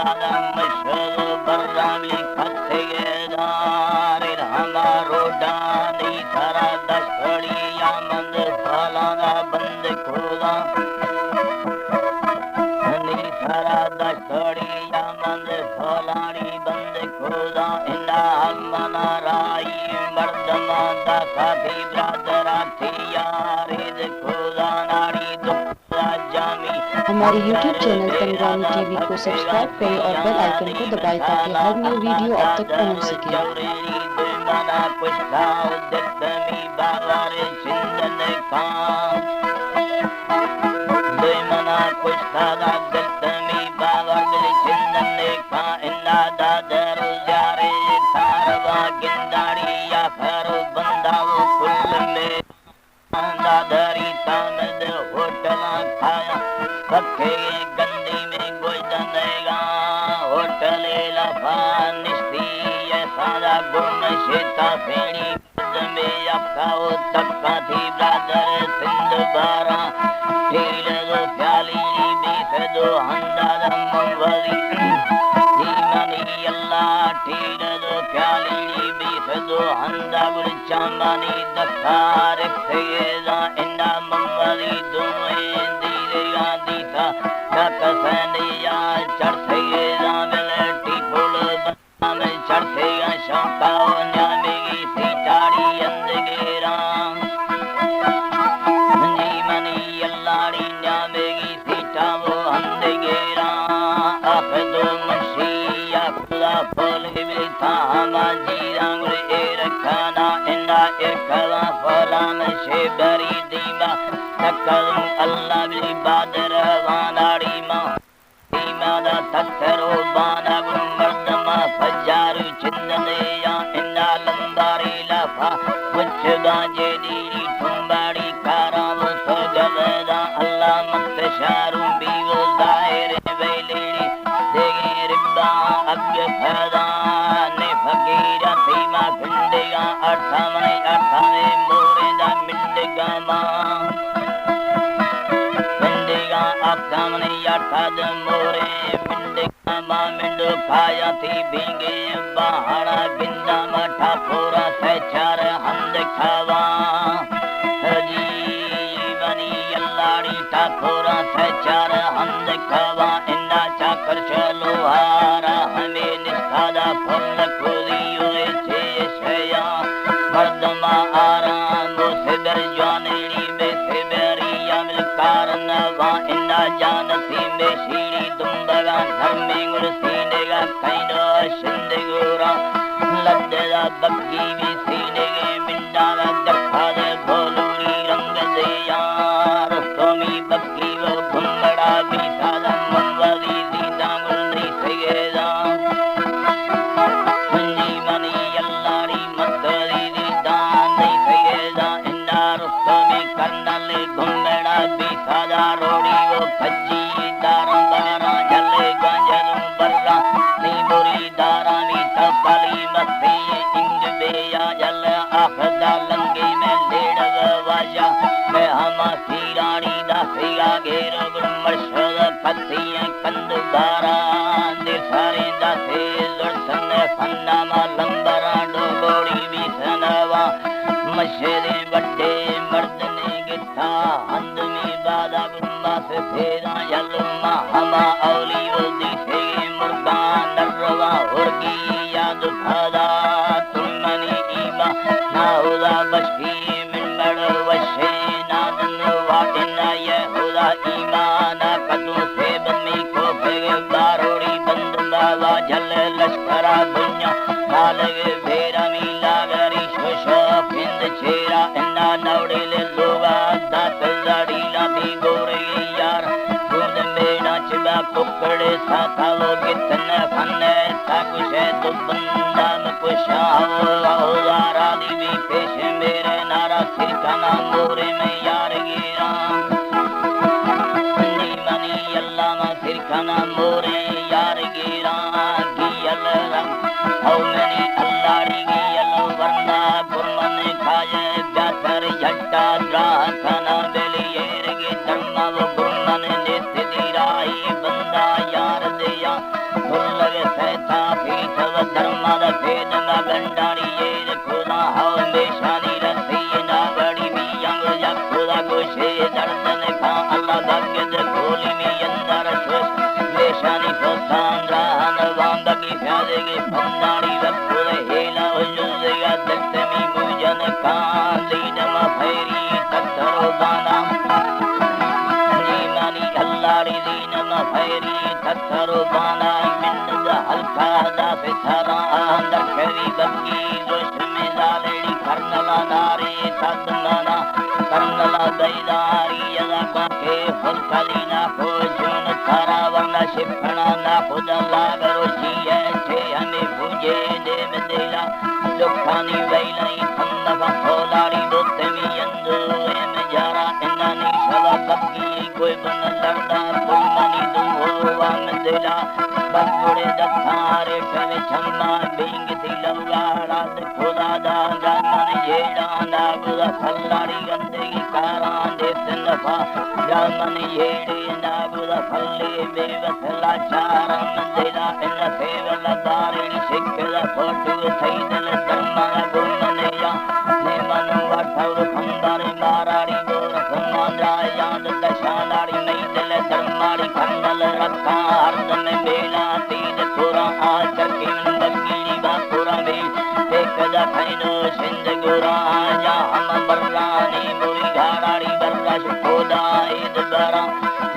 दादा मशहूर बर्रामली फतेहदार हमारो डानी सारा दशड़ी या मंद फलाना बंद खुदा सारा दशड़ी या मंद फलानी बंद खुदा इना मना राई मर्दमा दा काफी ब्रादरा थी यारिद खुदा नारी दुखा जामी। हमारे YouTube चैनल पंगवानी टीवी को सब्सक्राइब करें और बेल आइकन को दबाएं ताकि हर न्यू वीडियो आप तक पहुंच सके। दादरी तामद होटला खाया पक्के गंदी में गोजनेगा होटले लफा निस्ती सादा गुम शेता फेड़ी में अखाओ तक्का थी ब्रादर सिंध बारा ढील दो प्याली बीस दो हंदाद मवली दीमनी अल्लाह ढील दो प्याली बीस दो हंदा गुल चामानी दखार सेदा इंदा मवली दुए दीरेगा दीता कसनिया चढ़सेगा मिलटी फूल में चढ़सेगा शौका न्यामेगी सीताड़ी अंदगेरा जीवनी अल्लाड़ी न्यामेगी सीता वो अंदगेरा अखदो मशीया खुदा फल बिता हमा जीरांगुल ए रखना इंदा एकवा फलाम शेबरी दीवा तकलम अल्लाह बिल बादर वानाड़ी मां दीमादा तत्रो बाना गुमर्दमा फजारू चिंदने या इंदा लंबारी लफा कुछ बाजे दीरी ठुंबाड़ी काराव सगलदा अल्लाह मत शारू बीवो जाहिर वेलेड़ी देगे रिब्बा अब्ज फदा ने फकीरा सीमा फिंडेगा अर्थामने अर्थाने मोरेदा मिंडेगा मां मिंडेगा अर्थामने अर्थाद मोरे मिंडेगा मां मिंडो खाया थी भींगे बहाड़ा गिंदा मठा पूरा सचार हंद खावा जीवनी अल्लाड़ी ठाकुरा सचार हंद खावा इन्ना चाकर चलो हारा हमें निस्तादा फल खुदियो छे शया मर्दमा आराम सिबर जानेड़ी बेसिबरी अमल कारण वा इन्ना जानती में शीरी दुम्बगा धर्मे गुल सीनेगा कैंडो शिंदगुरा लद्देदा बग्गी भी सीनेगे मिंडागा दखाद भोलूरी रंग दे यार तोमी बग्गी वो घुमड़ा भी सादा मनवादी दीदा गुलरी सेगेदा जीवनी अल्लाड़ी मतरी दीदा नहीं सेगेदा इंदार तोमी करनल घुमड़ा भी सादा रोड़ी वो फज्जी दारा बारा जले गंजलुम बर्रा नी बुरी दारा नी तपली मस्ती इंग बेया जल आखदा लंगे में लेड़व वाजा मैं हमा सीरानी दा सिया घेर गुण मर्शद पत्तियां कंद बारा दे सारे दा से लुड़सन फन्ना मा लंबरा डोगोड़ी भी सनवा मशरे बड्डे मर्द ने गिट्ठा हंद में बादा गुम्बा से फेरा यलमा हमा औली उल्दी से मुर्गा नरवा हुरगी याद फदा तुमनी ईमा नाहुदा बशकी मिन बड़ वशे नादन वाटिना यहुदा ईमाना कदू से बमी को फेगे बारोड़ी बंद बावा जल लश्करा दुनिया मालग भेरा मीला गरी शोशो फिंद छेरा इन्ना नवड़े ले लोगा दात दाड़ी लाती गोरे यार खुद में नाचबा कुकड़े साथा वो कितने फन्ने ताकुशे तो बंदा में कुशाओ औजारा दी भी पेश मेरे नारा सिरकाना मोरे में यार गिरा मनी अल्लाह मा सिरकाना मोरे यार गिरा गियल रंग औ मनी अल्लाह री गियल वरना गुरमन खाए जातर जट्टा द्रा खाना बेलिएर गे धर्म वो गुरमन नित्य दिराई बंदा यार दिया kan lidam phairi tattaro bana ni mani allari dinam phairi tattaro bana minda halka da sara andar kari bakki doshme daledi karnala dare tadmana karnala daidari yada ke fulkalina ko jun taravarna shipana na kudalla garoshi che ame puje de medela dukkani vailai thanna kholari dottemi yandu em jara enani shala bakki koi ban larda pulmani du wa medela bagure dathare kave chamma bingiti lavgara khoda da gaman yeda na buda phallari gandegi karan desenfa gaman yede na buda phalle bevasla charam medela enna sevala darini shikkala potu thaidal dhamma gumneya ne manu vathaur khandare marari dor samandra yand dashanari meidal dharmari khandal rakha ardam mela tid pura achar kivan bagili ba pura me ekada phaino sind gura ja ham barrani muri garari barra shoda id bara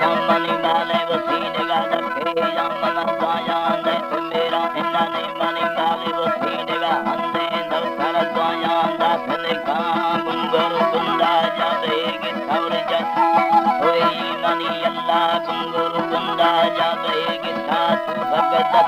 jamani male vasine ga dakhe jamana dayan de mera inna ne mani male vasine ga ande dav sar dayan da sane ka bungar bunda ja bege saur ja hoy mani allah bungar bunda ja bege sa tu bhagata